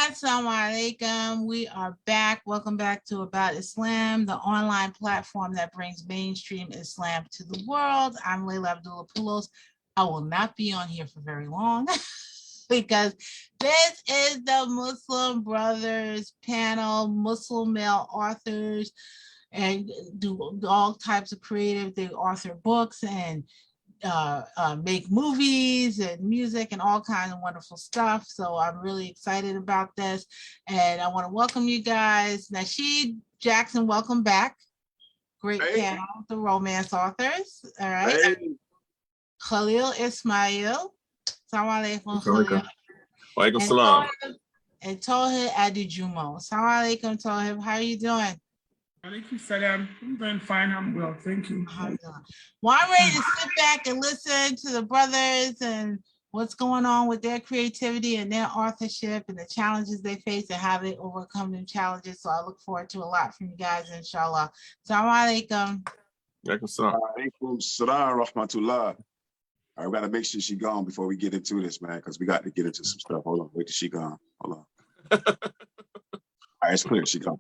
Assalamu alaikum. We are back. Welcome back to About Islam, the online platform that brings mainstream Islam to the world. I'm Layla Abdullah-Poulos. I will not be on here for very long because this is the Muslim Brothers panel, Muslim male authors, and do all types of creative. They author books and make movies and music and all kinds of wonderful stuff. So I'm really excited about this. And I want to welcome you guys. Nasheed Jaxson, welcome back. Great panel, the romance authors. All right. Hey. Khalil Ismail. Assalamu alaikum, Khalil. Wa alaikum salam. And Tohib Adejumo. Assalamu alaikum, Tohib. How are you doing? Alaikum salam. I'm doing fine. I'm well. Thank you. Well, I'm ready to sit back and listen to the brothers and what's going on with their creativity and their authorship and the challenges they face and how they overcome them challenges. So I look forward to a lot from you guys, inshallah. Assalamu alaikum. Alaikum salam. Alaikum salam rahmatullah. All right, we got to make sure she's gone before we get into this, man, because we got to get into some stuff. Hold on. Wait till she gone. Hold on. All right, it's clear. She gone.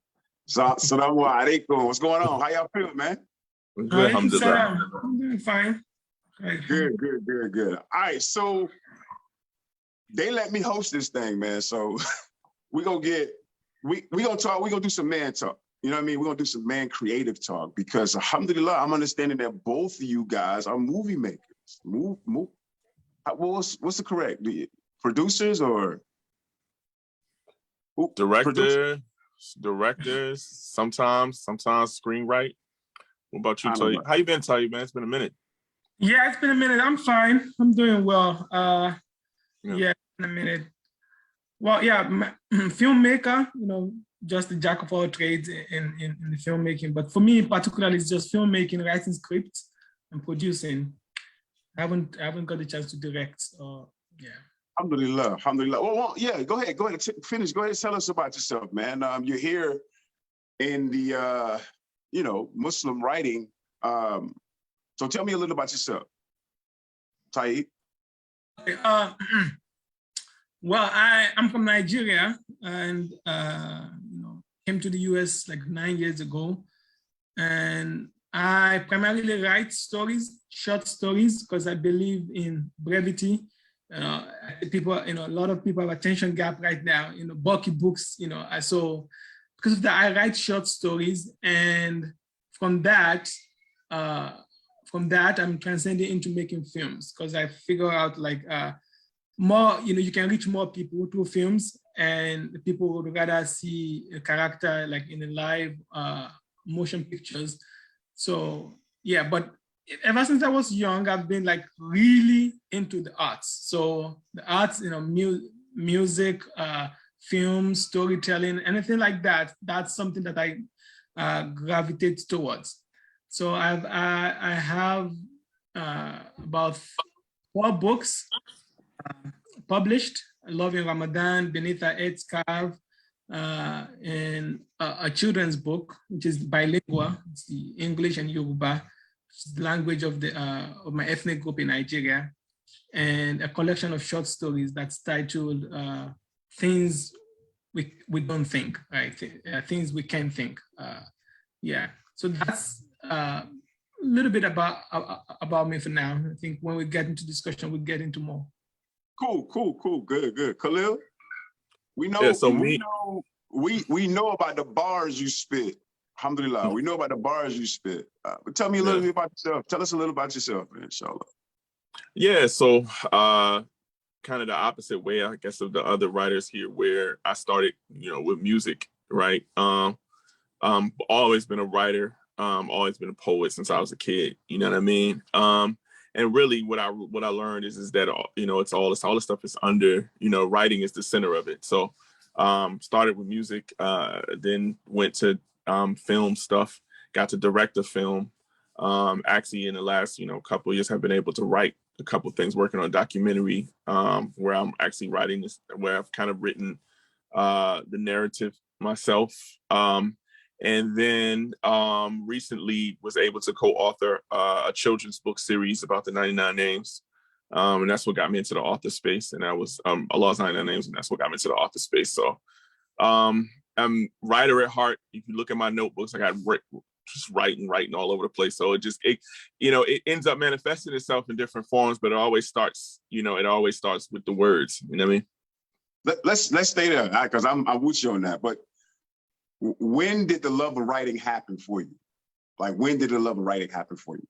Assalamu alaikum. What's going on? How y'all feeling, man? Good. I'm doing fine. Good. All right, so they let me host this thing, man. So we gonna do some man talk. You know what I mean? We're gonna do some man creative talk because alhamdulillah, I'm understanding that both of you guys are movie makers. What's the correct? Producers or directors, sometimes screenwrite. What about you, Tohib? How you been, Tohib, man? It's been a minute. Yeah, it's been a minute. I'm fine. I'm doing well. Yeah, it's been a minute. Well, yeah, filmmaker, just a jack of all trades in the filmmaking. But for me, particularly, it's just filmmaking, writing scripts, and producing. I haven't got the chance to direct. Yeah. Alhamdulillah. Well, yeah, go ahead, finish. Go ahead and tell us about yourself, man. You're here in the, Muslim writing. So tell me a little about yourself, Tohib. Well, I'm from Nigeria and, came to the US like 9 years ago. And I primarily write stories, short stories, because I believe in brevity. People, a lot of people have attention gap right now, bulky books, so because of that, I write short stories, and from that, I'm transcending into making films because I figure out like more, you can reach more people through films, and people would rather see a character like in a live motion pictures. So yeah, but ever since I was young, I've been like really into the arts. So the arts, music, film, storytelling, anything like that, that's something that I gravitate towards. So I have about 4 books published: Love in Ramadan, Beneath Our Head Scarf, and a children's book, which is bilingual. It's the English and Yoruba, the language of my ethnic group in Nigeria, and a collection of short stories that's titled Things We Don't Think, right? Things We Can Think. Yeah, so that's a little bit about me for now. I think when we get into discussion, we'll get into more. Cool. Good. Khalil, we know, we know about the bars you spit. Alhamdulillah, we know about the bars you spit. But tell me a little bit about yourself. Tell us a little about yourself, inshallah. Yeah, so kind of the opposite way, I guess, of the other writers here, where I started, with music, right? Always been a writer, always been a poet since I was a kid. You know what I mean? And really, what I learned is that it's all the stuff is under. Writing is the center of it. So started with music, then went to film stuff, got to direct a film. Actually, in the last couple of years, have been able to write a couple of things, working on a documentary where I'm actually writing this, where I've kind of written the narrative myself. And then recently was able to co-author a children's book series about the 99 names. And that's what got me into the author space. And that was Allah's 99 Names, and that's what got me into the author space. So I'm writer at heart. If you look at my notebooks, I got just writing all over the place. So it ends up manifesting itself in different forms, but it always starts with the words. You know what I mean? Let's stay there, because I'm with you on that. But when did the love of writing happen for you? Like, when did the love of writing happen for you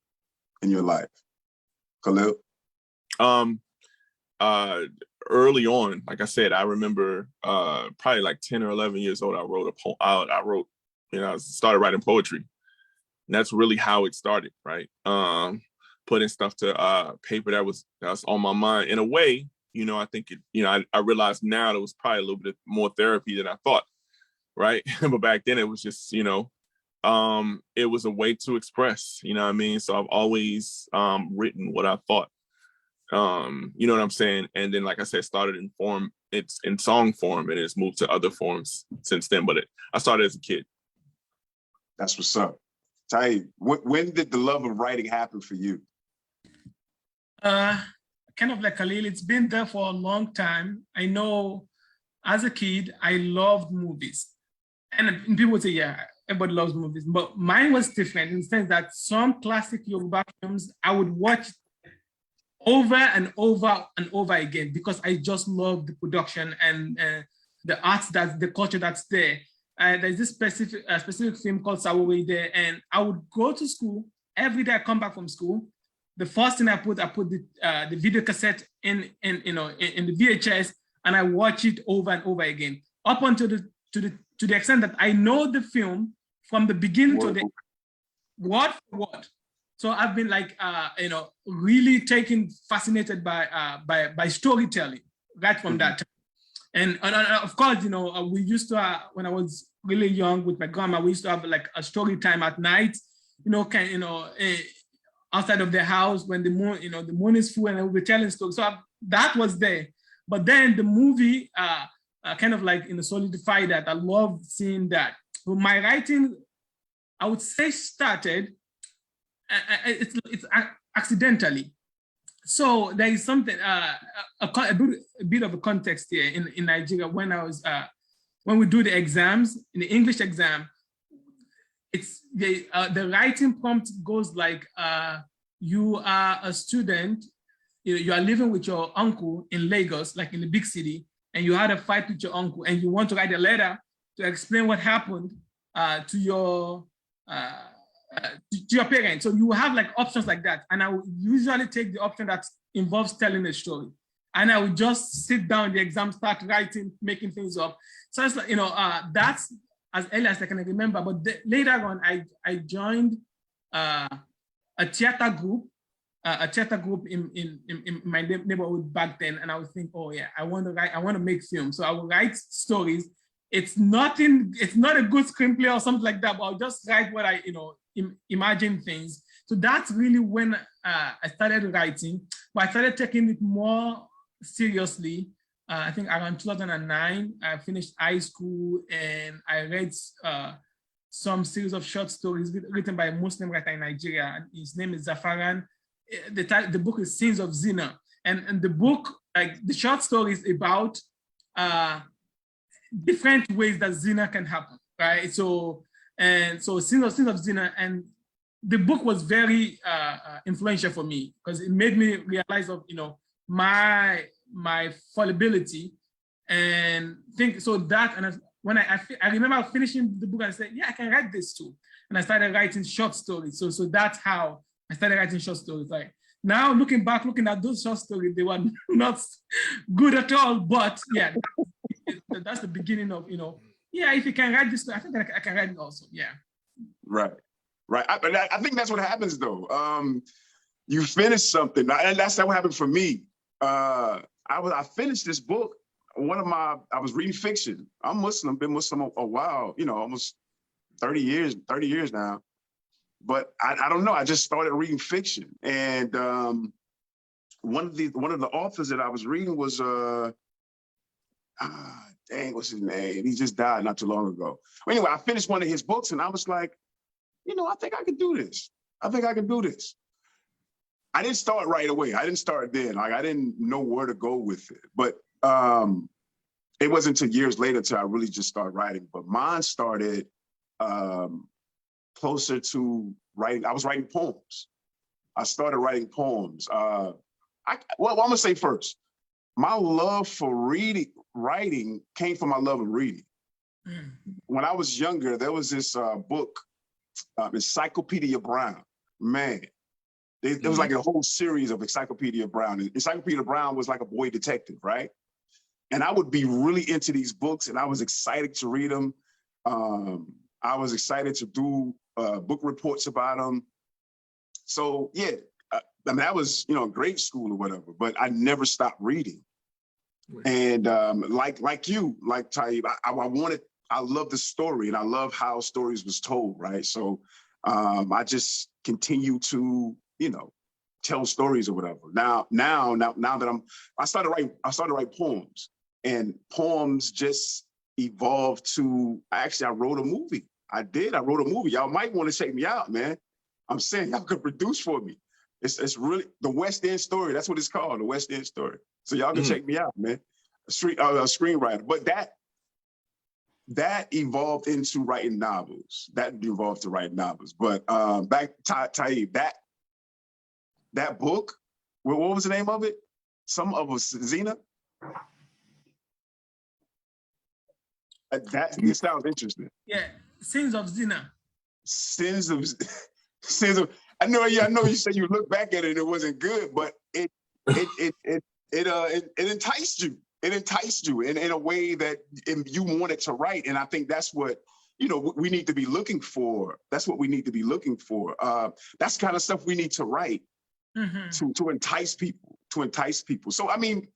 in your life, Khalil? Early on, like I said, I remember probably like 10 or 11 years old, I wrote a poem. I started writing poetry. And that's really how it started, right? Putting stuff to paper that was on my mind. In a way, I think I realized now that it was probably a little bit more therapy than I thought, right? But back then it was just, it was a way to express, you know what I mean? So I've always written what I thought. You know what I'm saying? And then, like I said, started it's in song form, and it's moved to other forms since then. But I started as a kid. That's what's up. Tohib, when did the love of writing happen for you? Kind of like Khalil, it's been there for a long time. I know as a kid, I loved movies. And people would say, yeah, everybody loves movies. But mine was different in the sense that some classic Yoruba films, I would watch over and over and over again, because I just love the production and the arts, the culture that's there. There's this specific film called Sawowede, and I would go to school every day. I come back from school. The first thing I put the video cassette in the VHS, and I watch it over and over again, up until to the extent that I know the film from the beginning to the word for word. So I've been like really fascinated by storytelling right from that time. And of course, we used to, when I was really young with my grandma, we used to have like a story time at night, outside of the house when the moon is full, and we'll be telling stories. So that was there. But then the movie kind of like solidified that. I love seeing that. So my writing, I would say, started, it's accidentally. So there is something, a bit of a context here in Nigeria. When we do the exams, in the English exam, it's the writing prompt goes like, you are a student, you are living with your uncle in Lagos, like in the big city, and you had a fight with your uncle, and you want to write a letter to explain what happened to your parents. So you have like options like that. And I would usually take the option that involves telling a story. And I would just sit down in the exam, start writing, making things up. So it's like, that's as early as I can remember. But later on, I joined a theater group in my neighborhood back then. And I would think, oh yeah, I want to make films. So I would write stories. It's not a good screenplay or something like that, but I'll just write what I, imagine things. So that's really when I started writing, but I started taking it more seriously. I think around 2009, I finished high school, and I read some series of short stories written by a Muslim writer in Nigeria. His name is Zafaran. The book is Sins of Zina. And the book, like the short story, is about different ways that zina can happen, right? So Sins of Zina, and the book was very influential for me, because it made me realize of my fallibility, and think so that. And when I remember finishing the book, I said, yeah, I can write this too, and I started writing short stories. So that's how I started writing short stories. Like now, looking at those short stories, they were not good at all. But yeah, that's the beginning of, if you can write this, I think I can write it also. Yeah. Right. I think that's what happens though. You finish something, and that's what happened for me. I finished this book. I was reading fiction. I'm Muslim, been Muslim a while, almost 30 years now. But I don't know. I just started reading fiction, and one of the authors that I was reading was what's his name? He just died not too long ago. Well, anyway, I finished one of his books, and I was like, I think I could do this. I didn't start right away. I didn't start then. Like I didn't know where to go with it. But it wasn't until years later till I really just started writing. But mine started closer to writing. I was writing poems. I started writing poems. Well, I'm gonna say first, my love for writing came from my love of reading. When I was younger, there was this book, Encyclopedia Brown. Man, it was like a whole series of Encyclopedia Brown. Encyclopedia Brown was like a boy detective, right? And I would be really into these books, and I was excited to read them. I was excited to do book reports about them. So yeah, I mean, that was, grade school or whatever, but I never stopped reading. And like you, like Tohib, I love the story, and I love how stories was told, right? So I just continue to, tell stories or whatever. Now that I started writing poems, and poems just evolved to, I wrote a movie. I wrote a movie. Y'all might want to check me out, man. I'm saying y'all could produce for me. It's really the West End Story. That's what it's called, the West End Story. So y'all can check me out, man. A screenwriter. But that evolved into writing novels. That evolved to writing novels. But back to Tohib, that book, what was the name of it? Some of us, Zena? It sounds interesting. Yeah, Sins of Zina. Sins of. I know you said you look back at it and it wasn't good, but it enticed you. It enticed you in a way that you wanted to write, and I think that's what we need to be looking for. That's what we need to be looking for. That's the kind of stuff we need to write to entice people. So I mean,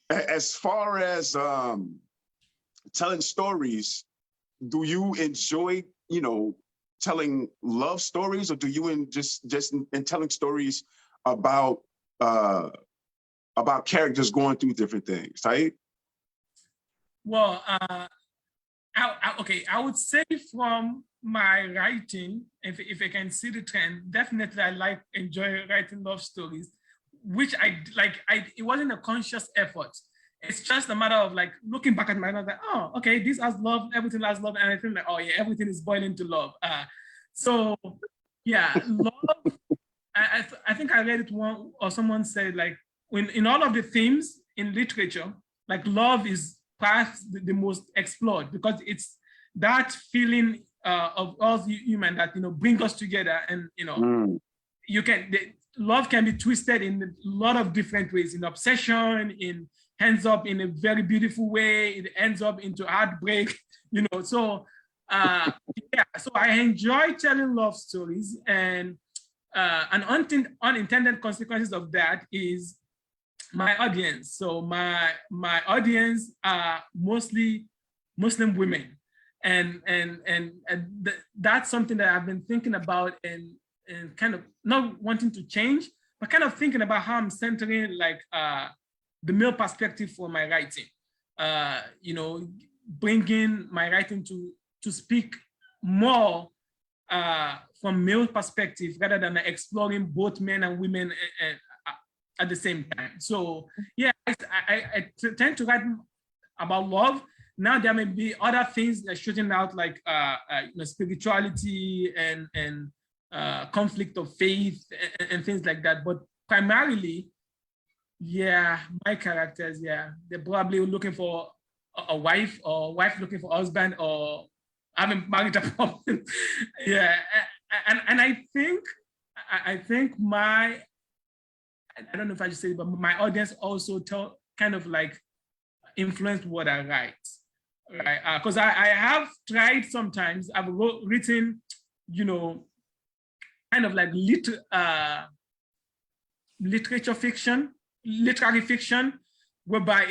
as far as telling stories, do you enjoy telling love stories, or do you just in telling stories about characters going through different things, right? Well, I would say from my writing, if I can see the trend, definitely I enjoy writing love stories, which it wasn't a conscious effort. It's just a matter of looking back at my life, oh, okay, this has love, everything has love, and I think oh yeah, everything is boiling to love. So yeah, love. I think I read it one, or someone said in all of the themes in literature, love is perhaps the most explored, because it's that feeling of us human that bring us together, and love can be twisted in a lot of different ways, in obsession, ends up in a very beautiful way, it ends up into heartbreak, so yeah, so I enjoy telling love stories, and unintended consequences of that is my audience. So my audience are mostly Muslim women, and that's something that I've been thinking about, and kind of not wanting to change, but kind of thinking about how I'm centering the male perspective for my writing. Bringing my writing to speak more from male perspective, rather than exploring both men and women at the same time. So yeah, I tend to write about love. Now there may be other things that shooting out, spirituality and conflict of faith and things like that. But primarily, yeah, my characters, yeah, they're probably looking for a wife, or wife looking for a husband, or having married a problem. Yeah, and I think I don't know if I should say it, but my audience also influenced what I write, right? Because I have tried sometimes, I've written, kind of literary fiction, whereby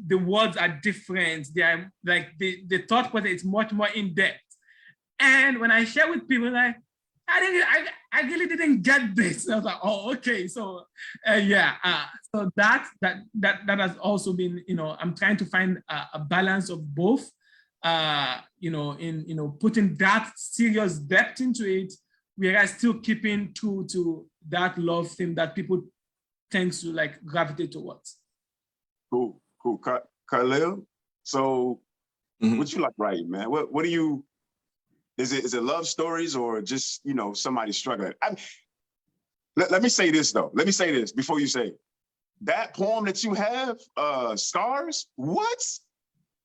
the words are different. They are the thought process is much more in depth. And when I share with people, I really didn't get this. I was like, oh, okay. So yeah. So that has also been, I'm trying to find a balance of both. In putting that serious depth into it, whereas still keeping true to that love theme that people tend to like gravitate towards. Cool. Khalil, so what you like writing, man? What do you, is it love stories or just, you know, somebody struggling? Let me say this though. Let me say this before you say it. That poem that you have, Scars, what?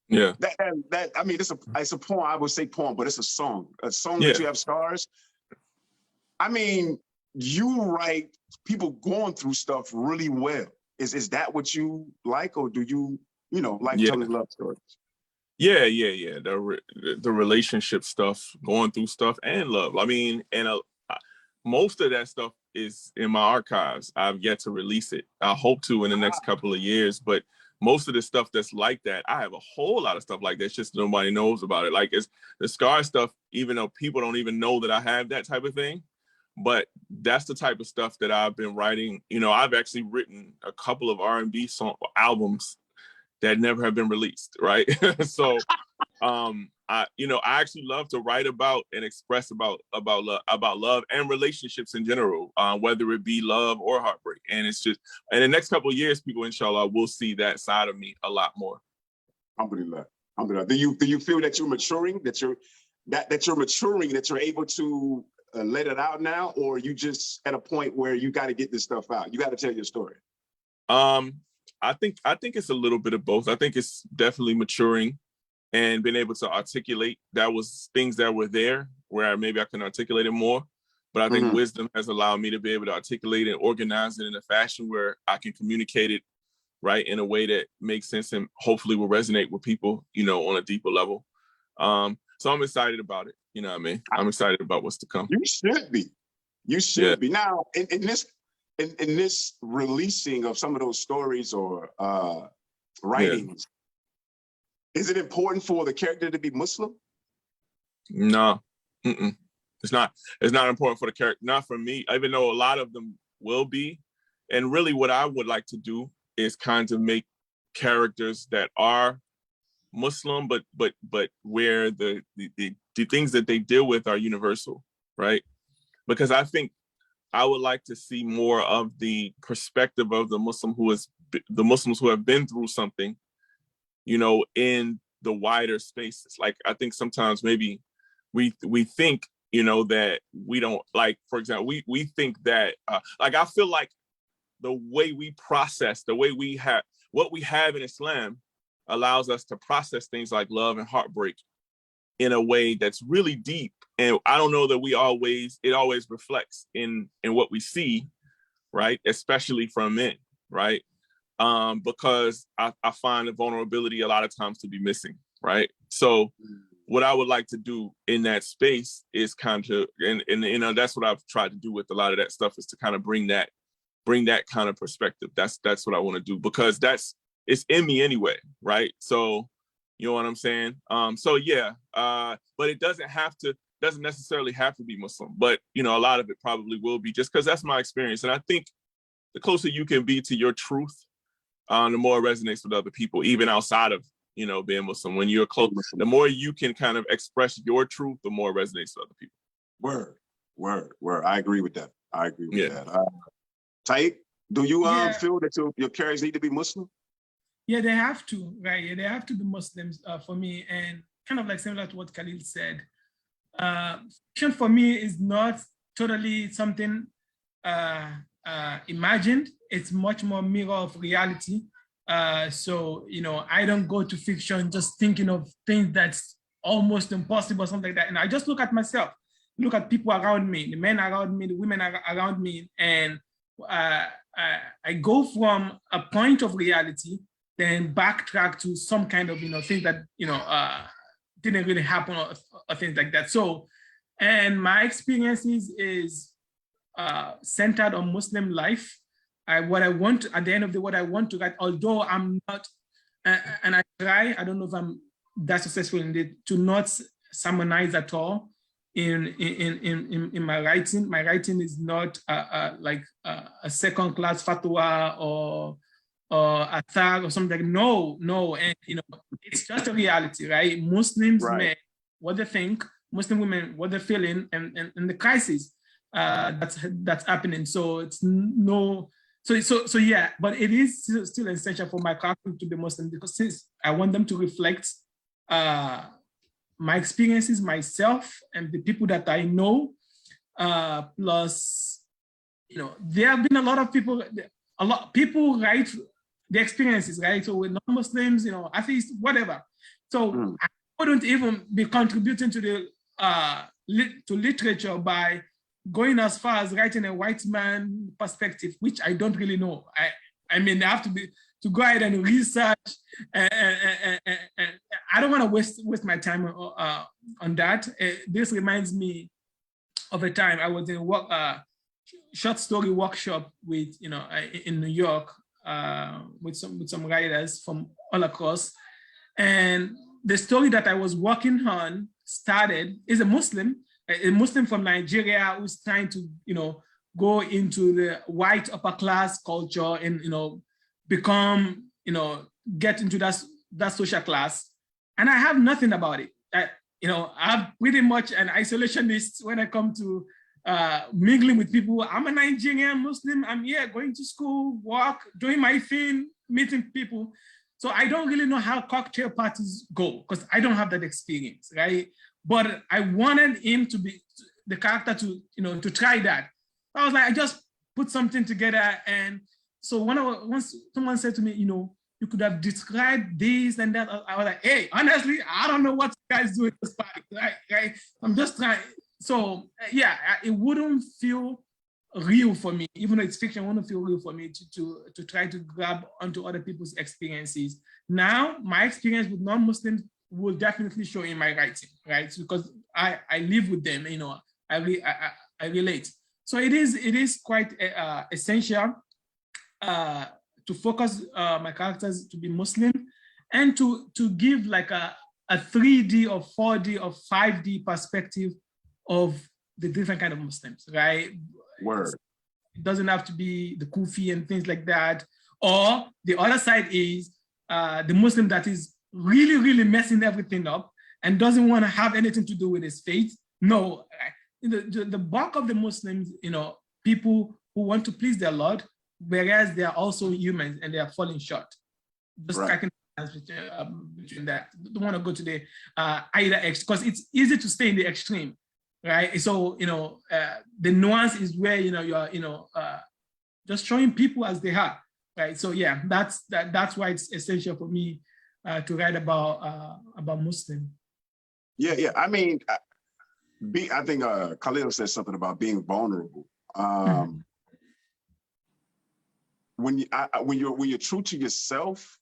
Yeah. That I mean, it's a poem, I would say poem, but it's a song that you have, Scars. I mean, you write people going through stuff really well. Is that what you like, or do you like telling love stories? Yeah. The relationship stuff, going through stuff, and love. I mean, and most of that stuff is in my archives. I've yet to release it. I hope to in the next couple of years, but most of the stuff that's like that, I have a whole lot of stuff like that. It's just nobody knows about it. Like, it's the Scar stuff, even though people don't even know that I have that type of thing. But that's the type of stuff that I've been writing. You know, I've actually written a couple of R&B albums that never have been released, right? So I actually love to write about and express about love and relationships in general, whether it be love or heartbreak. And it's just, in the next couple of years, people, inshallah, will see that side of me a lot more. Alhamdulillah. Do you feel that you're maturing, that you're maturing, that you're able to let it out now, or you just at a point where you got to get this stuff out? You got to tell your story. I think it's a little bit of both. I think it's definitely maturing and being able to articulate. That was things that were there where maybe I can articulate it more. But I think wisdom has allowed me to be able to articulate and organize it in a fashion where I can communicate it, right, in a way that makes sense and hopefully will resonate with people, on a deeper level. So I'm excited about it. You know what I mean? I'm excited about what's to come. You should be. You should be. Now, in this releasing of some of those stories or writings, is it important for the character to be Muslim? No. It's not important for the character. Not for me, even though a lot of them will be. And really what I would like to do is kind of make characters that are Muslim, but where the things that they deal with are universal, right? Because I think I would like to see more of the perspective of the Muslims who have been through something, in the wider spaces. Like, I think sometimes maybe we think, that we don't, like, for example, we think that, like, I feel like the way we process, the way we have, what we have in Islam allows us to process things like love and heartbreak in a way that's really deep. And I don't know that it always reflects in what we see, right? Especially from men, right? Because I find the vulnerability a lot of times to be missing, right? So what I would like to do in that space is kind of, and that's what I've tried to do with a lot of that stuff, is to kind of bring that kind of perspective. That's what I want to do, because it's in me anyway, right? So, you know what I'm saying? But it doesn't necessarily have to be Muslim, but a lot of it probably will be, just because that's my experience. And I think the closer you can be to your truth, the more it resonates with other people, even outside of, being Muslim. When you're close, the more you can kind of express your truth, the more it resonates with other people. Word. I agree with that. that. Tohib, do you feel that your characters need to be Muslim? Yeah, they have to, right? Yeah, they have to be Muslims for me. And kind of like similar to what Khalil said, fiction for me is not totally something imagined. It's much more mirror of reality. So, I don't go to fiction just thinking of things that's almost impossible, something like that. And I just look at myself, look at people around me, the men around me, the women around me, and I go from a point of reality, then backtrack to some kind of, things that, didn't really happen or things like that. So, and my experiences is centered on Muslim life. What I want, at the end of the day, what I want to write, although I'm not, and I try, I don't know if I'm that successful in it, to not sermonize at all in my writing. My writing is not like a second-class fatwa or a thag or something like, no. And, it's just a reality, right? Muslims, men, what they think, Muslim women, what they're feeling, and the crisis. that's happening. So it's no, so yeah, but it is still essential for my character to be Muslim, because since I want them to reflect my experiences, myself, and the people that I know, plus, you know, there have been a lot of people write the experiences, right? So with non-Muslims, you know, atheists, whatever. So I wouldn't even be contributing to the to literature by going as far as writing a white man perspective, which I don't really know. I mean, I have to go ahead and research, and I don't want to waste my time on that. This reminds me of a time I was in a short story workshop with, you know, in New York, with some writers from all across, and the story that I was working on is a Muslim from Nigeria who's trying to, you know, go into the white upper class culture and, you know, become, you know, get into that social class. And I have nothing about it. You know, I'm pretty much an isolationist when I come to mingling with people. I'm a Nigerian Muslim. I'm here going to school, work, doing my thing, meeting people. So I don't really know how cocktail parties go, because I don't have that experience, right? But I wanted him to be the character to, you know, to try that. I was like, I just put something together. And so once someone said to me, you know, you could have described this and that, I was like, hey, honestly, I don't know what you guys do at this party, right? I'm just trying. So yeah, it wouldn't feel real for me, even though it's fiction, it wouldn't feel real for me to try to grab onto other people's experiences. Now, my experience with non-Muslims will definitely show in my writing, right? Because I live with them, you know, I relate. So it is quite essential to focus my characters to be Muslim, and to give like a 3D or 4D or 5D perspective of the different kind of Muslims, right? Word. It doesn't have to be the Kufi and things like that. Or the other side is the Muslim that is really, really messing everything up and doesn't want to have anything to do with his faith. No, the bulk of the Muslims, you know, people who want to please their Lord, whereas they are also humans and they are falling short. Just striking between that. Don't want to go to the either because it's easy to stay in the extreme, right? So, you know, the nuance is where, you know, you're, you know, just showing people as they are, right? So yeah, that's why it's essential for me to write about Muslim. Yeah. I mean, I think Khalil said something about being vulnerable. When you're true to yourself,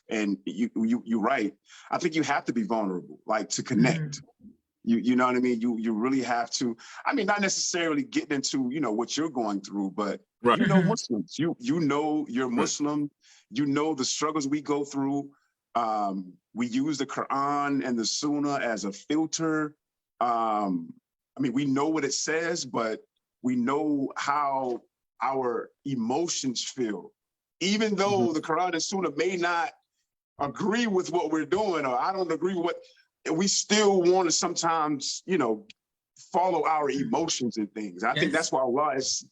and you write, I think you have to be vulnerable, like to connect. You know what I mean? You really have to. I mean, not necessarily getting into, you know, what you're going through, but you know Muslims. You know you're Muslim. You know the struggles we go through. We use the Quran and the Sunnah as a filter. I mean, we know what it says, but we know how our emotions feel. Even though the Quran and Sunnah may not agree with what we're doing, or I don't agree with what, we still want to sometimes, you know, follow our emotions and things. I think that's why Allah is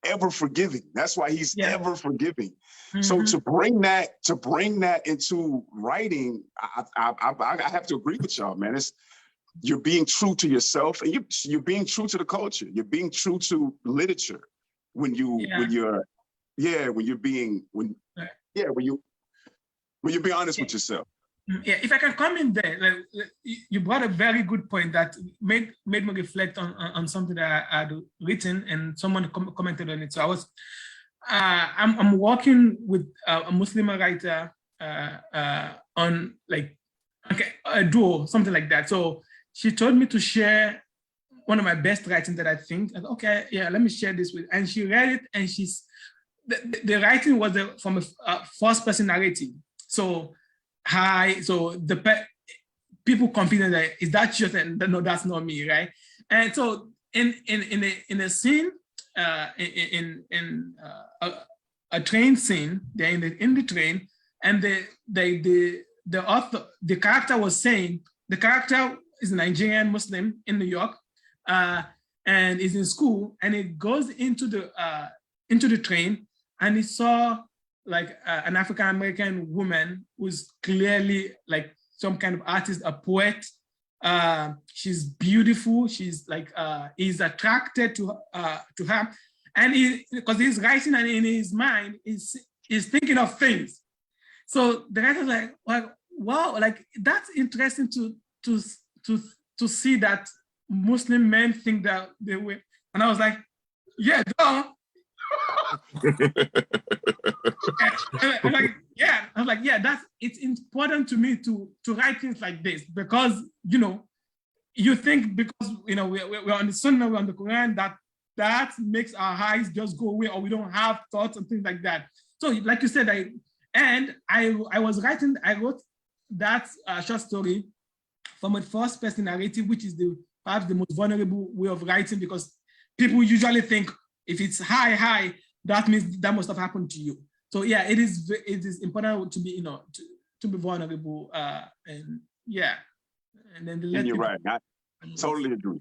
ever forgiving. That's why He's ever forgiving. So to bring that into writing, I have to agree with y'all, man. You're being true to yourself, and you're being true to the culture. You're being true to literature when you're being honest with yourself. Yeah, if I can come in there, like, you brought a very good point that made me reflect on something that I had written, and someone commented on it. So I'm working with a Muslim writer on like a duo, something like that. So she told me to share one of my best writing that I think. Okay, yeah, let me share this with. And she read it, and the writing was from a first-person narrative. So the people confident that is that just, and no, that's not me, right? And so in a scene, in a train scene, they're in the train, and the author, the character was saying, the character is a Nigerian Muslim in New York, and is in school, and it goes into the train, and he saw like an African American woman who's clearly like some kind of artist, a poet. She's beautiful. She's like he's attracted to her, and because he's writing, and in his mind he's thinking of things. So the writer's like, wow, like that's interesting to see that Muslim men think that they were. And I was like, yeah, duh. I'm like, yeah. I was like, yeah, it's important to me to write things like this, because you think because we're on the Sunnah, we're on the Quran, that makes our eyes just go away, or we don't have thoughts and things like that. So like you said, I wrote that short story from a first person narrative, which is perhaps the most vulnerable way of writing, because people usually think if it's high, that means that must have happened to you. So yeah, it is important to be to be vulnerable, and yeah, and then and you're right. I totally agree.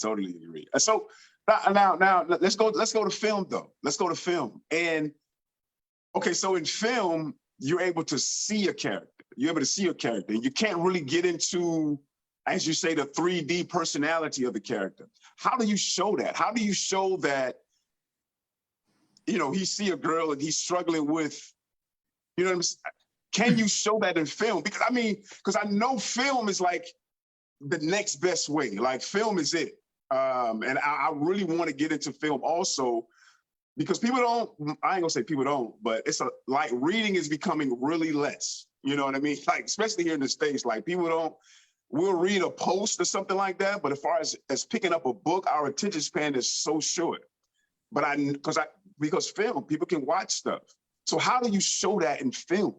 Totally agree. So now let's go to film though. Let's go to film. And okay, so in film, you're able to see a character. You're able to see a character. You can't really get into, as you say, the 3D personality of the character. How do you show that? How do you show that, he see a girl and he's struggling with, what I'm saying? Can you show that in film? Because I know film is like the next best way. Like film is it. And I really want to get into film also, because people don't, I ain't gonna say people don't, but it's like reading is becoming really less. You know what I mean? Like, especially here in the States, like we'll read a post or something like that, but as far as picking up a book, our attention span is so short. But because film, people can watch stuff. So how do you show that in film?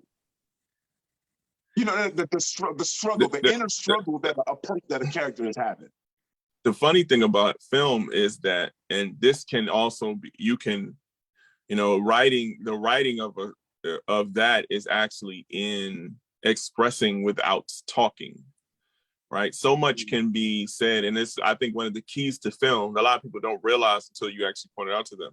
The struggle, the inner struggle that a character is having. The funny thing about film is that, and this can also be, the writing of that is actually in expressing without talking, right? So much can be said, and this, I think, one of the keys to film, a lot of people don't realize until you actually point it out to them.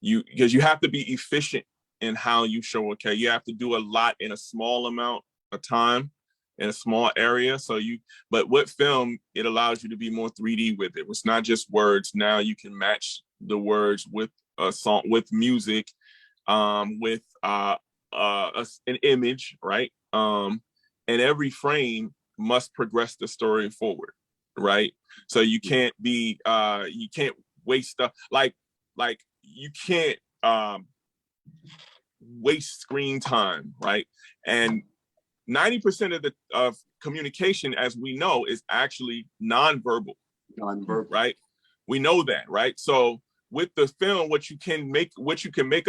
Because you have to be efficient in how you show a character. You have to do a lot in a small amount of time, in a small area. But with film, it allows you to be more 3D with it. It's not just words. Now you can match the words with a song, with music, with an image, right? And every frame must progress the story forward, right? So you can't waste stuff. Like you can't waste screen time, right? And 90% of communication, as we know, is actually nonverbal. Nonverbal, right? We know that, right? So with the film, what you can make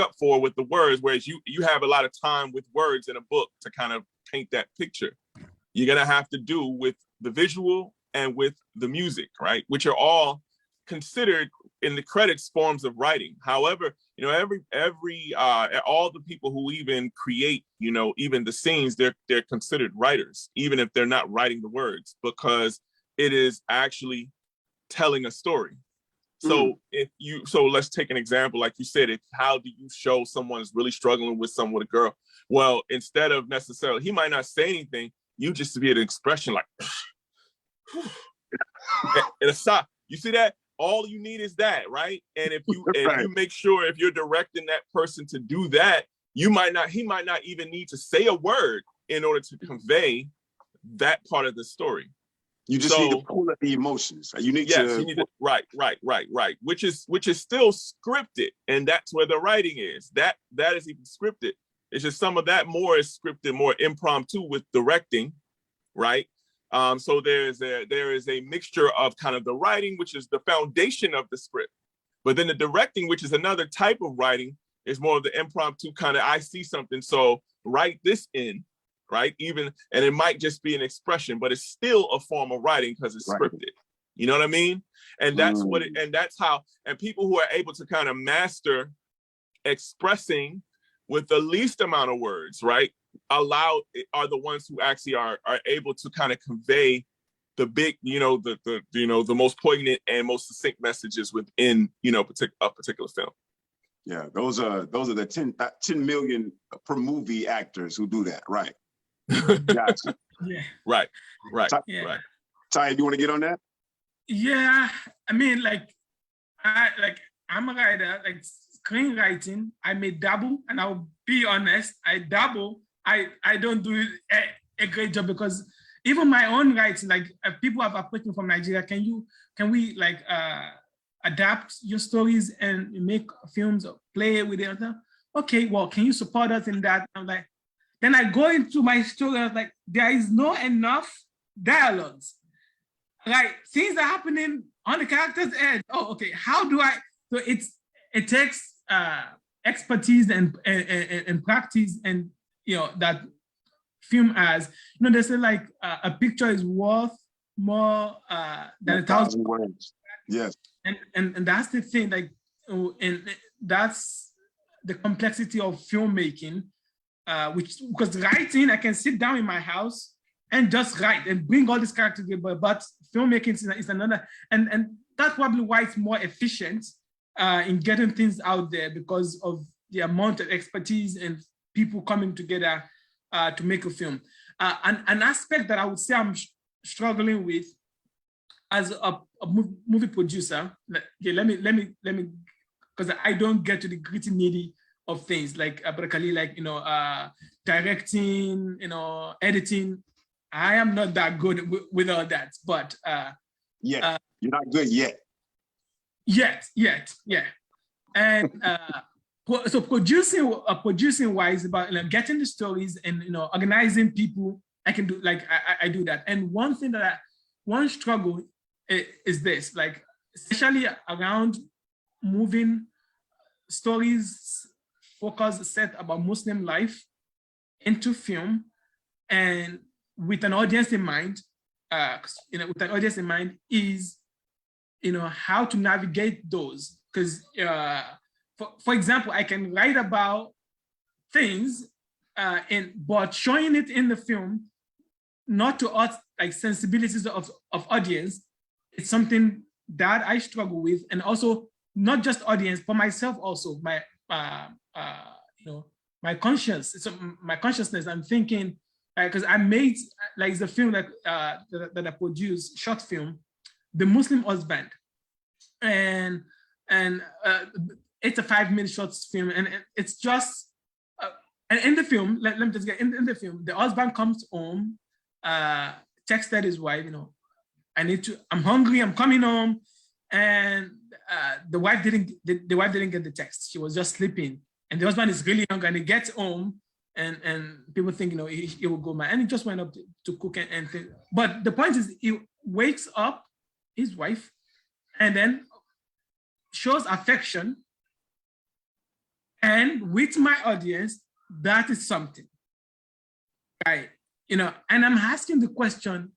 up for with the words, whereas you have a lot of time with words in a book to kind of paint that picture, you're gonna have to do with the visual and with the music, right? Which are all considered in the credits forms of writing. However, all the people who even create, even the scenes, they're considered writers, even if they're not writing the words, because it is actually telling a story. So so let's take an example, like you said, how do you show someone's really struggling with a girl? Well, instead of necessarily, he might not say anything, you just be an expression like, and a sigh. You see that? All you need is that, right? And if you make sure, if you're directing that person to do that, he might not even need to say a word in order to convey that part of the story. You just need to pull up the emotions. You need to right. Which is still scripted, and that's where the writing is. That is even scripted. It's just some of that more is scripted, more impromptu with directing, right? So there is a mixture of kind of the writing, which is the foundation of the script, but then the directing, which is another type of writing, is more of the impromptu kind of, I see something, so write this in, right? And it might just be an expression, but it's still a form of writing because it's scripted. You know what I mean? And that's and people who are able to kind of master expressing with the least amount of words, right? Are the ones who actually are able to kind of convey big, the most poignant and most succinct messages within, a particular film. Yeah, those are the 10 million per movie actors who do that, right? Gotcha. Yeah. Right. Yeah. Right. Ty, you want to get on that? Yeah, I mean, I'm a writer, like screenwriting. I may dabble, and I'll be honest, I dabble. I don't do a great job, because even my own writing, like people have approached me from Nigeria. Can we like adapt your stories and make films or play with it? Okay, well, can you support us in that? I'm like, then I go into my story. I was like, there is no enough dialogues. Like things are happening on the character's head. Oh, okay. How do I? So it takes expertise and practice, and that film has. They say like a picture is worth more than 1,000 words. Yes. And that's the thing. Like, and that's the complexity of filmmaking. Because writing, I can sit down in my house and just write and bring all these characters together, but filmmaking is another, and that's probably why it's more efficient in getting things out there, because of the amount of expertise and people coming together to make a film. An aspect that I would say I'm struggling with as a movie producer, let me, because I don't get to the gritty needy of things like Khalil, like directing, editing. I am not that good with all that, but you're not good yet. Yeah. And so producing wise, about getting the stories and organizing people, I can do, like I do that. And one thing that one struggle is this, like especially around moving stories focused set about Muslim life into film, and with an audience in mind, is how to navigate those. Because for example, I can write about things but showing it in the film, not to us like sensibilities of audience, it's something that I struggle with. And also not just audience, but myself also, my my consciousness. I'm thinking, because I made like the film that I produced, short film, The Muslim Husband, and it's a 5-minute short film, and it's just and in the film, let me just get in the film, the husband comes home, texted his wife, I'm hungry, I'm coming home, and the wife didn't get the text. She was just sleeping, and the husband is really young, and he gets home, and people think he will go mad, and he just went up to cook and think. But the point is, he wakes up his wife, and then shows affection, and with my audience, that is something, right? And I'm asking the question,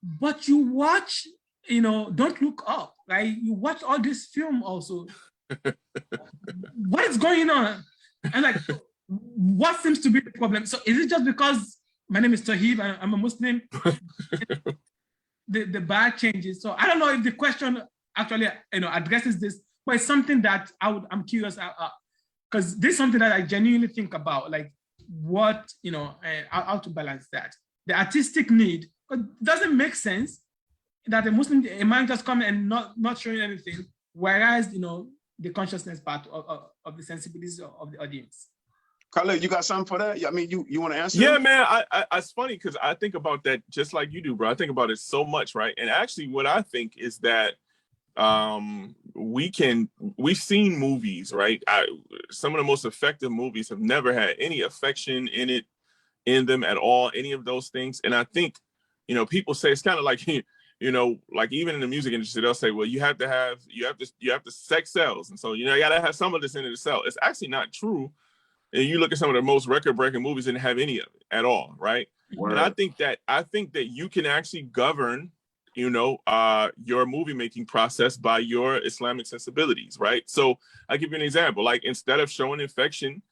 but you watch, Don't Look Up, right? You watch all this film also. What is going on? And like, what seems to be the problem? So is it just because my name is Tohib and I'm a Muslim? the bar changes. So I don't know if the question actually addresses this, but it's something that I'm curious because this is something that I genuinely think about, like what how to balance that. The artistic need, but doesn't make sense that a man just come and not showing anything, whereas the consciousness part of the sensibilities of the audience. Khalil, you got something for that? I mean, you want to answer? Yeah, man. It's funny because I think about that just like you do, bro. I think about it so much, right? And actually, what I think is that we've seen movies, right? Some of the most effective movies have never had any affection in them at all, any of those things. And I think, people say it's kind of like, like even in the music industry, they'll say, well, you have to sex sells. And so, you got to have some of this in it to sell. It's actually not true. And you look at some of the most record-breaking movies, didn't have any of it at all, right? Word. And I think that you can actually govern, your movie-making process by your Islamic sensibilities, right? So I'll give you an example. Like, instead of showing affection,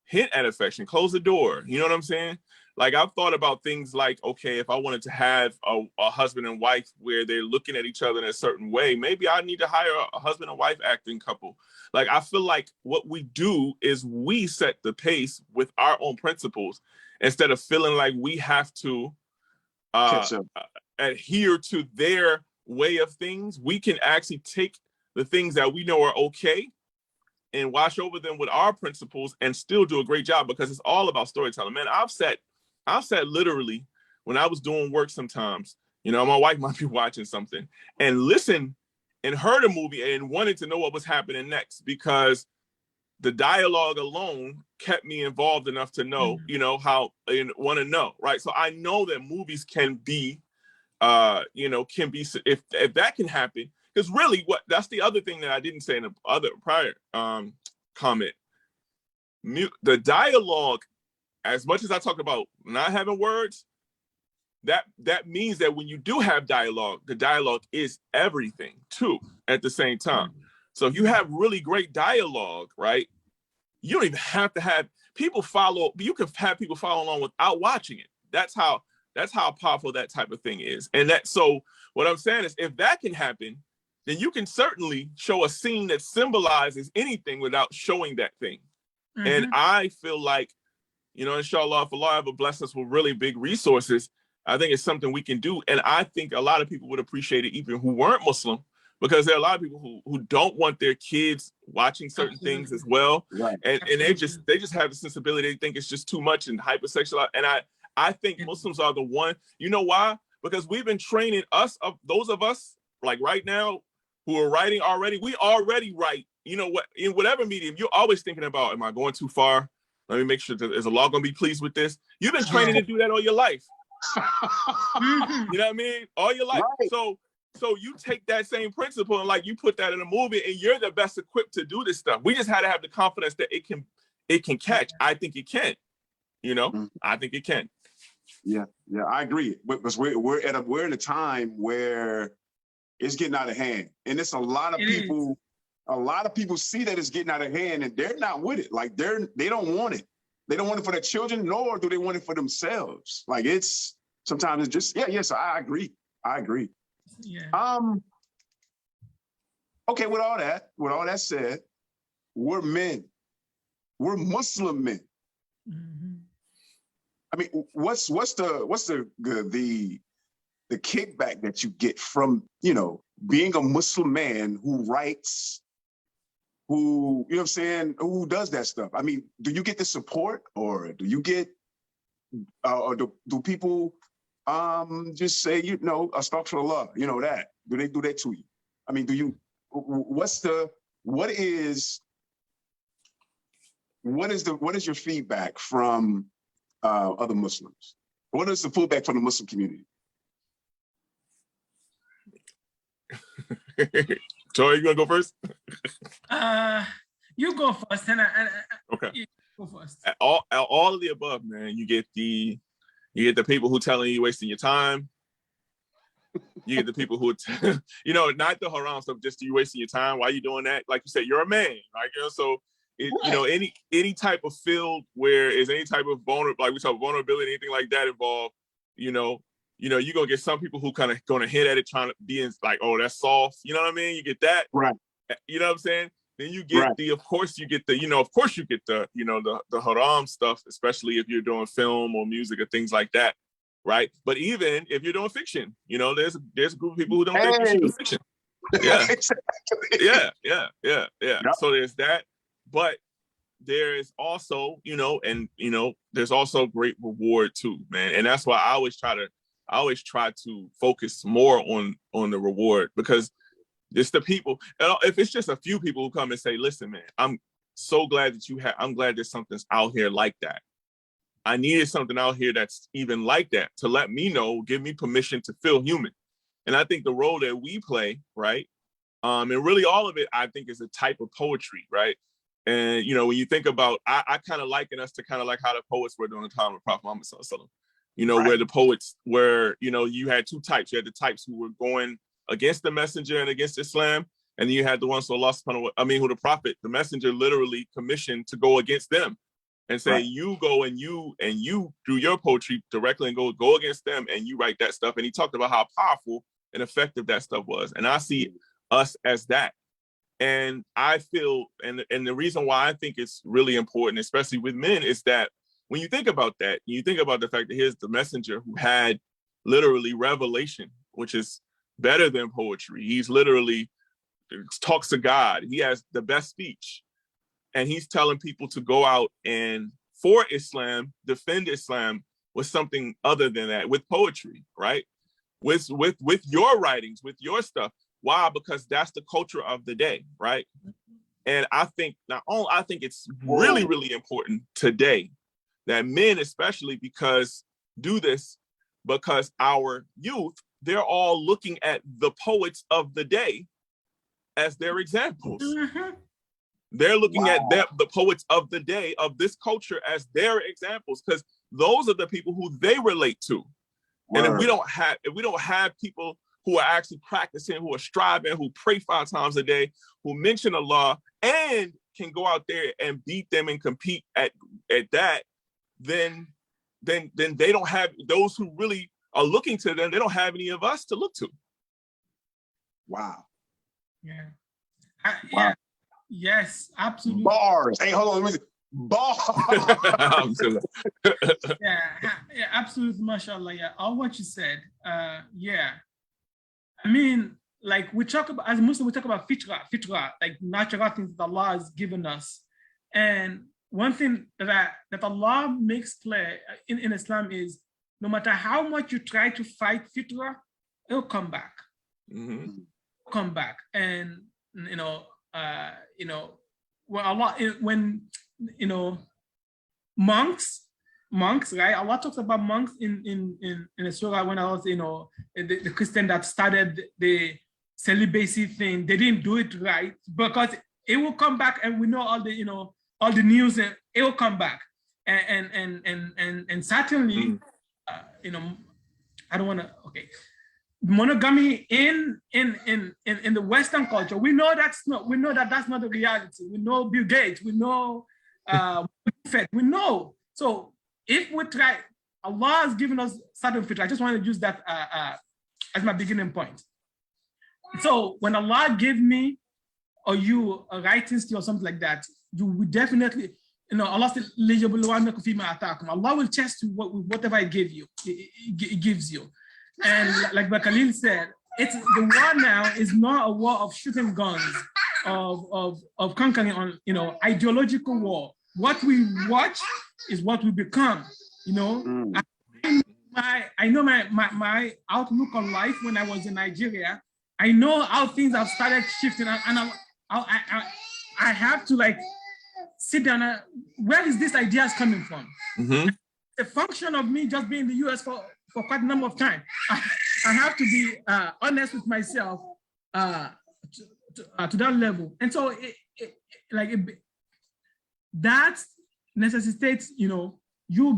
hint at affection, close the door. You know what I'm saying? Like I've thought about things like, okay, if I wanted to have a husband and wife where they're looking at each other in a certain way, maybe I need to hire a husband and wife acting couple. Like I feel like what we do is we set the pace with our own principles instead of feeling like we have to adhere to their way of things. We can actually take the things that we know are okay and wash over them with our principles and still do a great job, because it's all about storytelling. Man, I've sat literally when I was doing work sometimes, you know, my wife might be watching something and listen and heard a movie and wanted to know what was happening next, because the dialogue alone kept me involved enough to know, you know, how and want to know, right? So I know that movies can be, you know, can be, if that can happen, because really that's the other thing that I didn't say in the other prior comment. The dialogue, as much as I talk about not having words, that means that when you do have dialogue, the dialogue is everything too at the same time. So if you have really great dialogue, right, you don't even have to have people follow. You can have people follow along without watching it. That's how powerful that type of thing is. And so what I'm saying is, if that can happen, then you can certainly show a scene that symbolizes anything without showing that thing. And I feel like, you know, inshallah, if Allah ever bless us with really big resources, I think it's something we can do. And I think a lot of people would appreciate it, even who weren't Muslim, because there are a lot of people who don't want their kids watching certain things as well. Right. And they just have the sensibility. They think it's just too much and hypersexual. And I think Muslims are the one, you know why? Because we've been training those of us, like right now, who are writing already, we already write, you know what, in whatever medium, you're always thinking about, am I going too far? Let me make sure that is Allah gonna be pleased with this? You've been training to do that all your life. You know what I mean? All your life. Right. So you take that same principle and like you put that in a movie, and you're the best equipped to do this stuff. We just had to have the confidence that it can catch. I think it can. You know, I think it can. Yeah, I agree. Because we're in a time where it's getting out of hand, and it's a lot of people. A lot of people see that it's getting out of hand, and they're not with it. Like they don't want it. They don't want it for their children, nor do they want it for themselves. Like sometimes it's just So I agree. Yeah. Okay. With all that said, we're men. We're Muslim men. I mean, what's the kickback that you get from, you know, being a Muslim man who writes, who, you know what I'm saying, who does that stuff? I mean, do you get the support, or do you get, or do people just say, you know, astaghfirullah, you know, that? Do they do that to you? I mean, what is your feedback from other Muslims? What is the feedback from the Muslim community? Joy, you gonna go first? You go first, and okay. You go first. All of the above, man. You get the people who telling you wasting your time. You get the people who, you know, not the haram stuff, just you wasting your time. Why are you doing that? Like you said, you're a man, right? You know, so you know, any type of field where is any type of like we talk vulnerability, anything like that involved, you know, you're gonna get some people who kind of gonna hit at it, trying to be in, like, oh, that's soft. You know what I mean? You get that, right? You know what I'm saying? Then you get of course you get the the haram stuff, especially if you're doing film or music or things like that, right? But even if you're doing fiction, you know, there's a group of people who don't think you should do fiction. Yeah. Yeah. So there's that, but there is also, you know, and you know, there's also great reward too, man. And that's why I always try to focus more on the reward, because it's the people. If it's just a few people who come and say, listen, man, I'm so glad that I'm glad there's something's out here like that. I needed something out here that's even like that to let me know, give me permission to feel human. And I think the role that we play, right? And really all of it, I think, is a type of poetry, right? And, you know, when you think about, I kind of liken us to kind of like how the poets were during the time of Prophet Muhammad Sallallahu Alaihi Wasallam. You know, where the poets were, you know, you had two types. You had the types who were going against the messenger and against Islam. And then you had the ones who the prophet, the messenger literally commissioned to go against them. and say, you go and you do your poetry directly and go against them and you write that stuff. And he talked about how powerful and effective that stuff was. And I see us as that. And I feel, and the reason why I think it's really important, especially with men, is that when you think about that, you think about the fact that here's the messenger who had literally revelation, which is better than poetry. He's literally talks to God. He has the best speech. And he's telling people to go out and for Islam, defend Islam with something other than that, with poetry, right? With your writings, with your stuff. Why? Because that's the culture of the day, right? And I think I think it's really, really important today that men especially do this because our youth, they're all looking at the poets of the day as their examples. They're looking at the poets of the day of this culture as their examples, because those are the people who they relate to. And if we don't have people who are actually practicing, who are striving, who pray 5 times a day, who mention Allah and can go out there and beat them and compete at that, then they don't have those who really are looking to them. They don't have any of us to look to. Wow. Yeah. Yeah. Yes, absolutely. Bars. Hey, hold on. Let me see. Bars. yeah, absolutely. MashaAllah. Yeah, all what you said. Yeah. I mean, like we talk about, as Muslims, we talk about fitra, like natural things that Allah has given us. And one thing that Allah makes clear in Islam is no matter how much you try to fight fitra, it'll come back. Come back. And when monks, right? Allah talks about monks in the surah when I was, the Christian that started the celibacy thing. They didn't do it right because it will come back, and we know all the news, and it will come back. And certainly, I don't want to. Okay. Monogamy in the Western culture, we know that's not the reality. We know Bill Gates, we know we know. So if we try, Allah has given us certain fitra. I just want to use that as my beginning point. So when Allah gave me or you a writing skill or something like that, you will definitely, Allah said, Allah will test you whatever I give you, it gives you. And like Khalil said, the war now is not a war of shooting guns, of conquering on, ideological war. What we watch is what we become, I know my outlook on life when I was in Nigeria. I know how things have started shifting, and I have to sit down. Where is this ideas coming from? The function of me just being in the US for quite a number of time. I have to be honest with myself to that level. And so that necessitates, you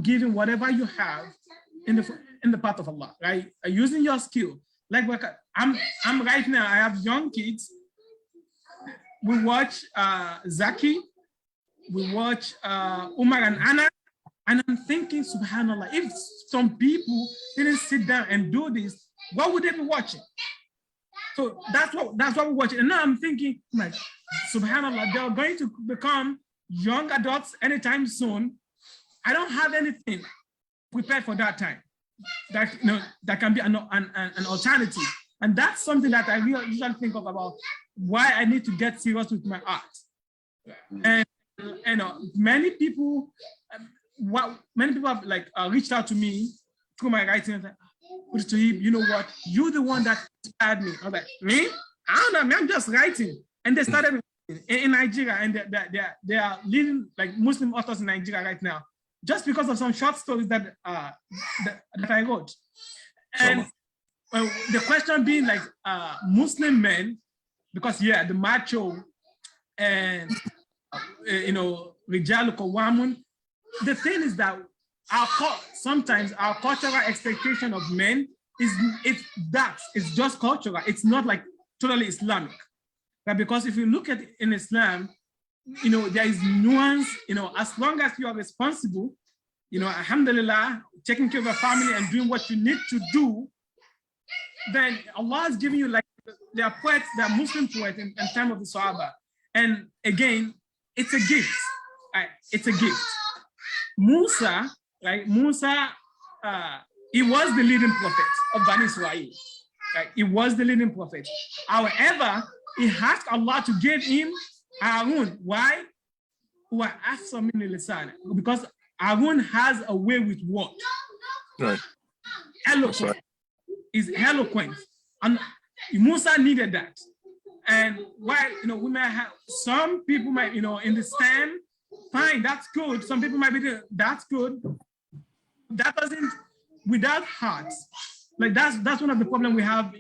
giving whatever you have in the path of Allah, right? Using your skill. Like I'm right now, I have young kids. We watch Zaki, we watch Umar and Anna, and I'm thinking, subhanAllah, if some people didn't sit down and do this, what would they be watching? So that's what we're watching. And now I'm thinking, subhanAllah, they're going to become young adults anytime soon. I don't have anything prepared for that time. That can be an alternative. And that's something that I really usually think about why I need to get serious with my art. And many people have reached out to me through my writing and said, Tohib, you know what? You're the one that inspired me. I was like, me? I don't know, man, I'm just writing. And they started in Nigeria, and they are leading Muslim authors in Nigeria right now, just because of some short stories that I wrote. And the question being Muslim men, because the macho and Rijal Qawamun, the thing is that sometimes our cultural expectation of men it's just cultural. It's not totally Islamic. But because if you look at it in Islam, there is nuance, as long as you are responsible, alhamdulillah, taking care of your family and doing what you need to do, then Allah is giving you, like, there are poets, there are Muslim poets in time of the Sahaba. And again, it's a gift. Right? It's a gift. Musa, right? Musa, he was the leading prophet of Bani Israel. Right? He was the leading prophet. However, he asked Allah to give him Harun. Why? Because Harun has a way with words. Right. Eloquent. Right. Is eloquent. And Musa needed that. And while, we might have, some people might, understand, fine, that's good. Some people might be, that's good. That doesn't, without hearts, like that's one of the problems we have,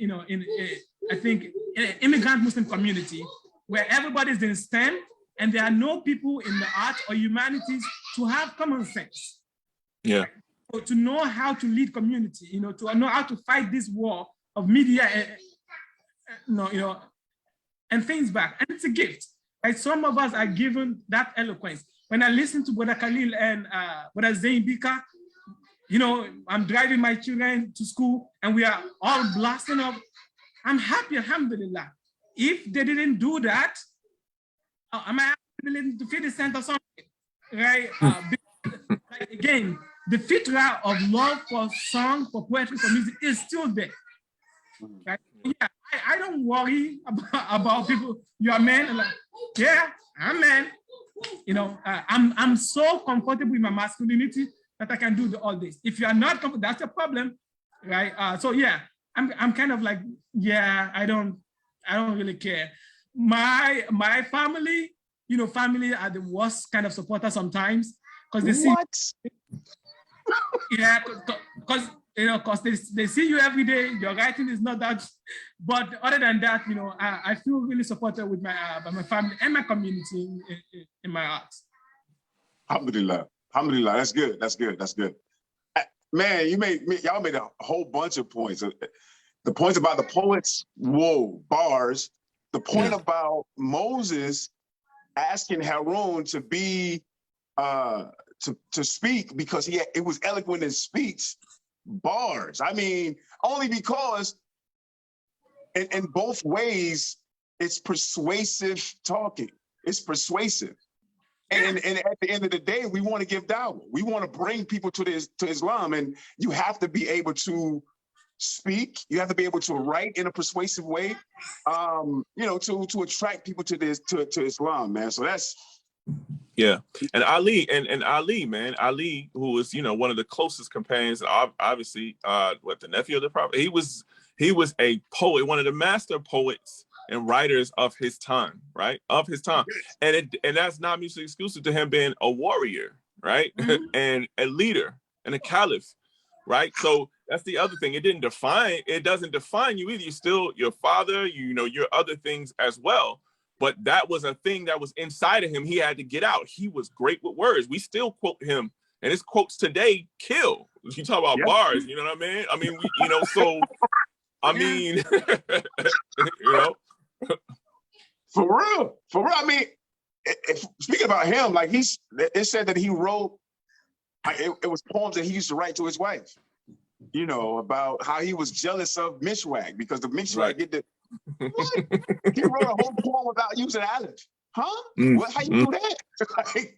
I think, in an immigrant Muslim community, where everybody's in STEM and there are no people in the arts or humanities to have common sense. Yeah. To know how to lead community, to know how to fight this war of media, and things back. And it's a gift. Like, some of us are given that eloquence. When I listen to Brother Khalil and Brother Zain Bika, I'm driving my children to school and we are all blasting up. I'm happy, alhamdulillah. If they didn't do that, am I willing to 50 cents or something? Right? Like, again, the fitra of love for song, for poetry, for music is still there. Right? Yeah, I don't worry about people. You're a man. I'm like, yeah, I'm a man. I'm so comfortable with my masculinity that I can do all this. If you are not comfortable, that's a problem, right? So yeah, I'm kind of like, yeah, I don't really care. My family, family are the worst kind of supporters sometimes, because they see. Yeah, because they see you every day. Your writing is not that, but other than that, I feel really supported with by my family and my community in my art. Alhamdulillah, alhamdulillah. That's good. That's good. That's good. Man, y'all made a whole bunch of points. The points about the poets, whoa, bars. The point about Moses asking Harun to be to speak because it was eloquent in speech, bars. I mean, only because in both ways, it's persuasive talking. It's persuasive. And at the end of the day, we want to give dawah. We want to bring people to Islam, and you have to be able to speak. You have to be able to write in a persuasive way, to attract people to Islam, man. So that's. Yeah, and Ali, and Ali, man, Ali, who was one of the closest companions, obviously, the nephew of the prophet. He was a poet, one of the master poets and writers of his time, right? Of his time, and that's not mutually exclusive to him being a warrior, right? Mm-hmm. And a leader and a caliph, right? So that's the other thing. It doesn't define you either. You're still your father, your other things as well. But that was a thing that was inside of him. He had to get out. He was great with words. We still quote him, and his quotes today kill. You talk about bars, you know what I mean? I mean, so, I mean, For real. I mean, speaking about him, like it said that he wrote, it was poems that he used to write to his wife, about how he was jealous of Mishwag because the Mishwag did the. What? He wrote a whole poem without using aleph. Huh? What? How you do that? Like,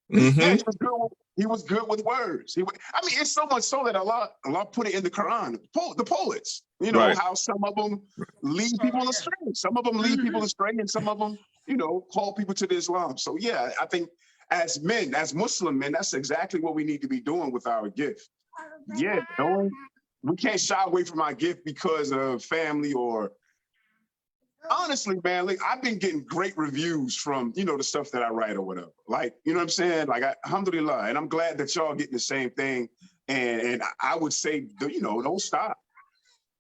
yeah, he was good with words. It's so much so that Allah put it in the Quran. The poets, how some of them lead people astray. Some of them lead people astray, and some of them, call people to the Islam. So yeah, I think as men, as Muslim men, that's exactly what we need to be doing with our gift. Yeah, we can't shy away from our gift because of family or. Honestly, man, like, I've been getting great reviews from, the stuff that I write or whatever. Like, you know what I'm saying? Like, alhamdulillah. And I'm glad that y'all getting the same thing. And I would say, don't stop.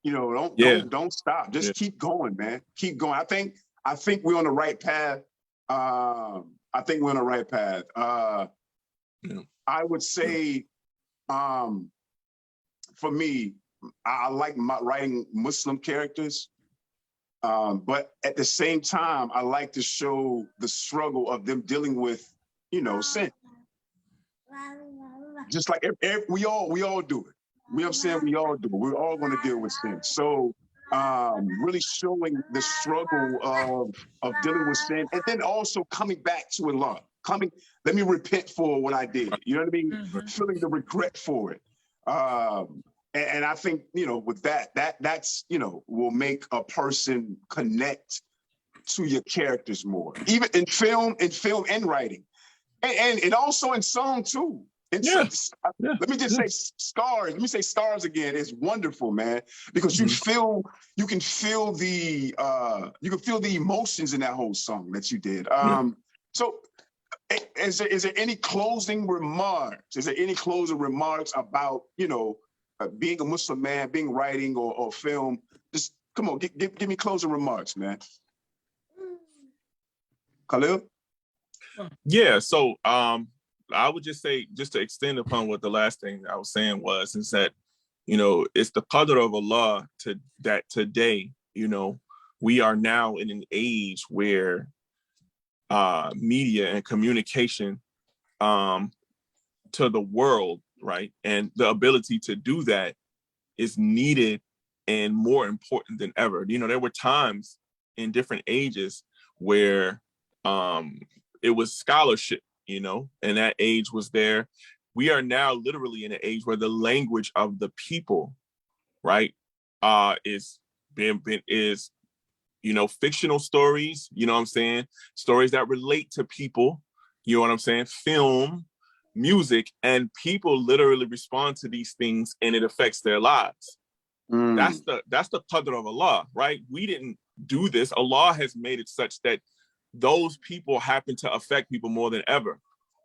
Don't stop. Just keep going, man. Keep going. I think we're on the right path. I would say, for me, I like writing Muslim characters. But at the same time, I like to show the struggle of them dealing with, sin. Just like we all do it. You know what I'm saying? We all do it. We're all going to deal with sin. So really showing the struggle of dealing with sin, and then also coming back to Allah. Let me repent for what I did. You know what I mean? Mhm. Feeling the regret for it. And I think, with that's will make a person connect to your characters more, even in film and writing, and also in song too. Yeah. Let me just say Scars. Let me say Stars again. It's wonderful, man, because you can feel the emotions in that whole song that you did. So is there any closing remarks? Is there any closing remarks about, being a Muslim man, being writing or film? Just come on, give me closing remarks, man. Khalil? Yeah, so I would just say, just to extend upon what the last thing I was saying was, is that, it's the qadr of Allah that today, we are now in an age where media and communication to the world, right? And the ability to do that is needed and more important than ever. There were times in different ages where it was scholarship, and that age was there. We are now literally in an age where the language of the people, right, is fictional stories, what I'm saying? Stories that relate to people, you know what I'm saying? Film, music, and people literally respond to these things and it affects their lives. That's the qadr of Allah, right? We didn't do this. Allah has made it such that those people happen to affect people more than ever.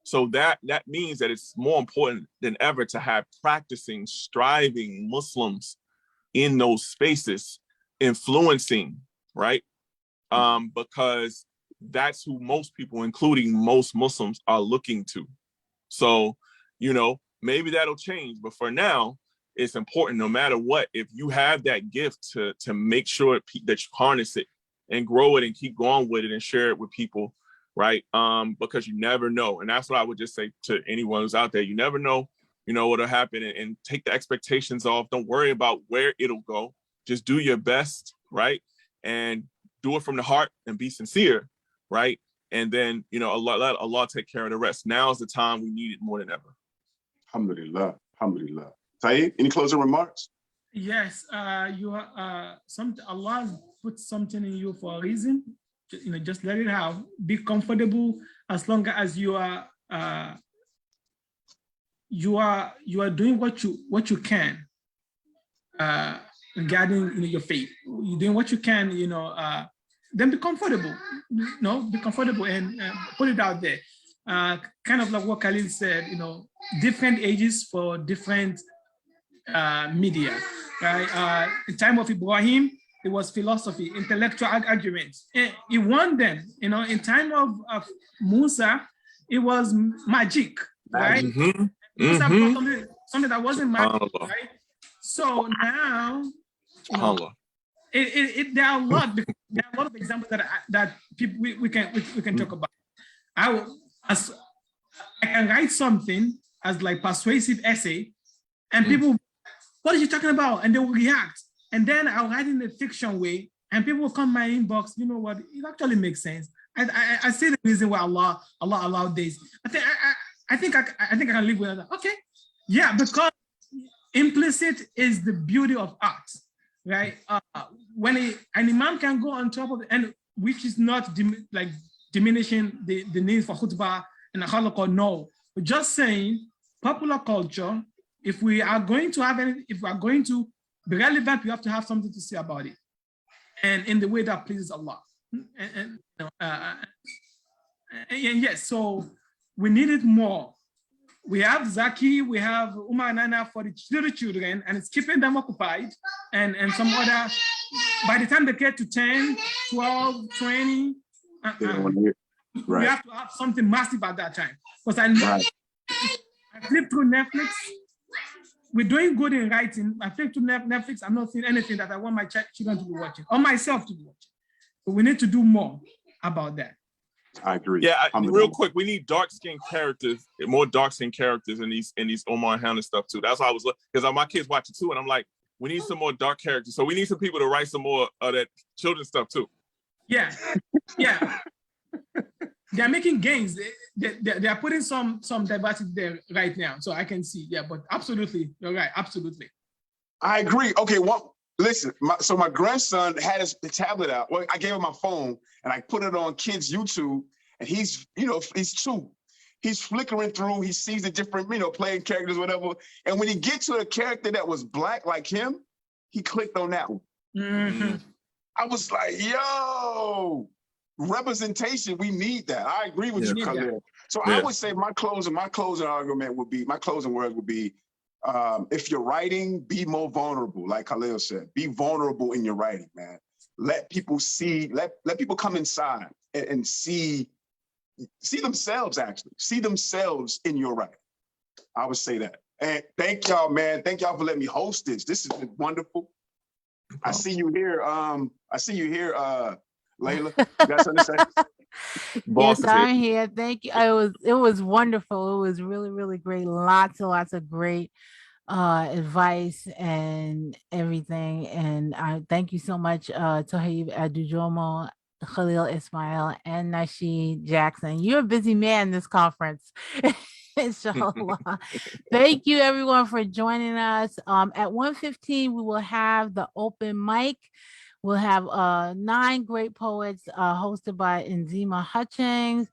So that means that it's more important than ever to have practicing, striving Muslims in those spaces, influencing, right? Because that's who most people, including most Muslims, are looking to. So, maybe that'll change, but for now, it's important, no matter what, if you have that gift to make sure that you harness it and grow it and keep going with it and share it with people, right? Because you never know. And that's what I would just say to anyone who's out there. You never know, what'll happen, and take the expectations off. Don't worry about where it'll go. Just do your best, right? And do it from the heart and be sincere, right? And then, let Allah take care of the rest. Now is the time we need it more than ever. Alhamdulillah. Alhamdulillah. Tohib, any closing remarks? Yes, Allah put something in you for a reason. Just let it have. Be comfortable as long as you are doing what you can regarding your faith. You're doing what you can. Then be comfortable. Be comfortable and put it out there. Kind of like what Khalil said. Different ages for different media, right? In time of Ibrahim, it was philosophy, intellectual arguments. He won them. In time of Musa, it was magic, right? Musa brought something that wasn't magic, right? So now, there are a lot of examples that people we can talk about. I can write something as like persuasive essay, and people, what are you talking about? And they will react. And then I'll write in a fiction way, and people will come my inbox. You know what? It actually makes sense. I see the reason why Allah allowed this. I think I can live with that. Okay, yeah, because implicit is the beauty of art, right? When an imam can go on top of it, and which is not diminishing the need for khutbah and halaqah, no, but just saying popular culture. If we are going to be relevant, we have to have something to say about it, and in the way that pleases Allah. And yes, so we need it more. We have Zaki, we have Umar Nana for the little children, and it's keeping them occupied, and some other, by the time they get to 10, 12, 20, we have to have something massive at that time. Because I flip through Netflix, we're doing good in writing. I think to Netflix, I'm not seeing anything that I want my children to be watching or myself to be watching. But we need to do more about that. I agree. Yeah, real quick, we need dark-skinned characters, more dark-skinned characters in these Omar Hamlin stuff too. That's why I was looking, because my kids watch it too, and I'm like, we need some more dark characters. So we need some people to write some more of that children's stuff too. Yeah, yeah. They're making gains. They are putting some diversity there right now, so I can see. Yeah, but absolutely, you're right. Absolutely. I agree. Okay, well, listen. So my grandson had his tablet out. Well, I gave him my phone, and I put it on kids' YouTube, and he's 2. He's flickering through. He sees the different, playing characters, whatever. And when he gets to a character that was black like him, he clicked on that one. Mm-hmm. I was like, yo, representation, we need that. I agree with you, Khalil. So I would say my closing words would be, if you're writing, be more vulnerable, like Khalil said. Be vulnerable in your writing, man. Let people see, let people come inside and see themselves, actually. See themselves in your writing. I would say that. And thank y'all, man. Thank y'all for letting me host this. This has been wonderful. I see you here. Layla. You got something to say? Yes, I'm here. Thank you. It was wonderful. It was really, really great. Lots of great advice and everything. And I thank you so much, Tohib Adejumo, Khalil Ismail, and Nasheed Jaxson. You're a busy man this conference. Inshallah. Thank you everyone for joining us. At 1:15 we will have the open mic. We'll have 9 great poets hosted by Nzima Hutchings.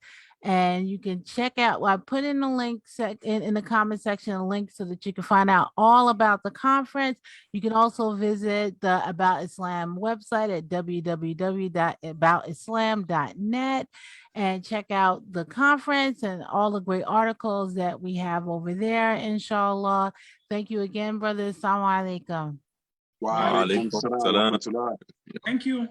And you can check out, I put in the link in the comment section, a link so that you can find out all about the conference. You can also visit the About Islam website at www.aboutislam.net and check out the conference and all the great articles that we have over there, inshallah. Thank you again, brothers. Assalamu alaikum. Thank you.